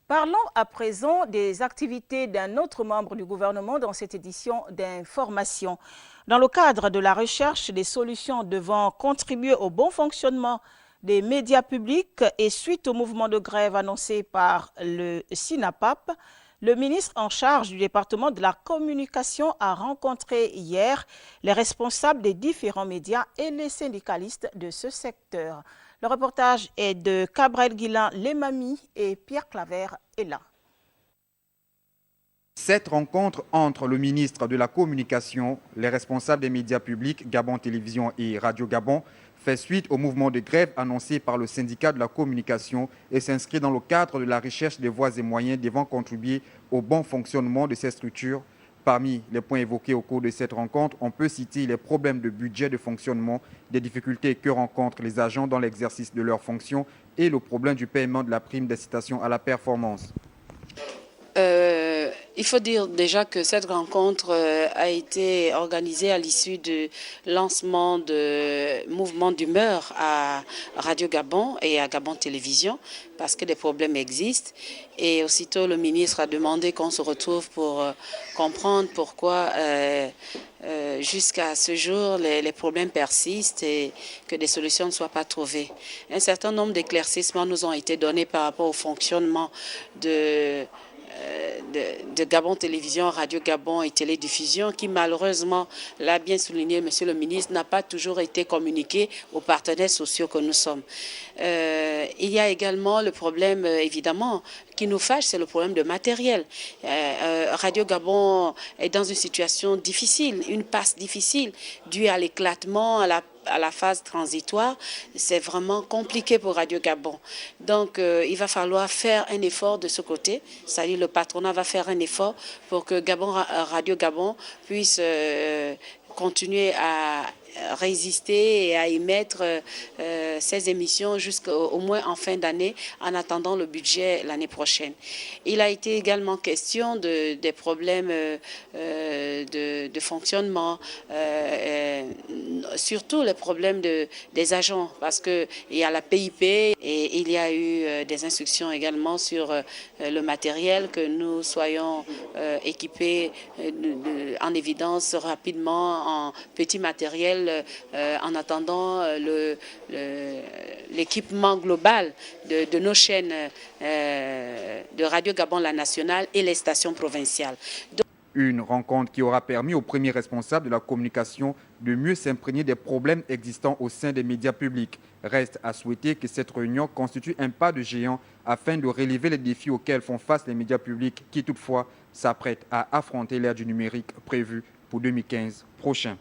Parlons à présent des activités d'un autre membre du gouvernement dans cette édition d'information. Dans le cadre de la recherche des solutions devant contribuer au bon fonctionnement des médias publics et suite au mouvement de grève annoncé par le SINAPAP, le ministre en charge du département de la communication a rencontré hier les responsables des différents médias et les syndicalistes de ce secteur. Le reportage est de Cabrel Guilan Lemami et Pierre Claver est là. Cette rencontre entre le ministre de la Communication, les responsables des médias publics, Gabon Télévision et Radio Gabon, fait suite au mouvement de grève annoncé par le syndicat de la communication et s'inscrit dans le cadre de la recherche des voies et moyens devant contribuer au bon fonctionnement de ces structures. Parmi les points évoqués au cours de cette rencontre, on peut citer les problèmes de budget de fonctionnement, des difficultés que rencontrent les agents dans l'exercice de leurs fonctions et le problème du paiement de la prime d'incitation à la performance. Il faut dire déjà que cette rencontre a été organisée à l'issue du lancement de mouvements d'humeur à Radio Gabon et à Gabon Télévision parce que des problèmes existent. Et aussitôt, le ministre a demandé qu'on se retrouve pour comprendre pourquoi jusqu'à ce jour les problèmes persistent et que des solutions ne soient pas trouvées. Un certain nombre d'éclaircissements nous ont été donnés par rapport au fonctionnement de Gabon Télévision, Radio Gabon et Télédiffusion qui malheureusement, l'a bien souligné Monsieur le ministre, n'a pas toujours été communiqué aux partenaires sociaux que nous sommes. Il y a également le problème évidemment qui nous fâche, c'est le problème de matériel. Radio Gabon est dans une situation difficile, une passe difficile due à l'éclatement, à la phase transitoire. C'est vraiment compliqué pour Radio Gabon. Donc, il va falloir faire un effort de ce côté. C'est-à-dire le patronat va faire un effort pour que Radio Gabon puisse continuer à résister et à émettre ces émissions jusqu'au moins en fin d'année en attendant le budget l'année prochaine. Il a été également question des problèmes de fonctionnement, surtout les problèmes des agents parce qu'il y a la PIP et il y a eu des instructions également sur le matériel, que nous soyons équipés en évidence rapidement en petit matériel en attendant l'équipement global de nos chaînes de Radio Gabon, la nationale et les stations provinciales. Une rencontre qui aura permis aux premiers responsables de la communication de mieux s'imprégner des problèmes existants au sein des médias publics. Reste à souhaiter que cette réunion constitue un pas de géant afin de relever les défis auxquels font face les médias publics qui toutefois s'apprêtent à affronter l'ère du numérique prévue pour 2015 prochain.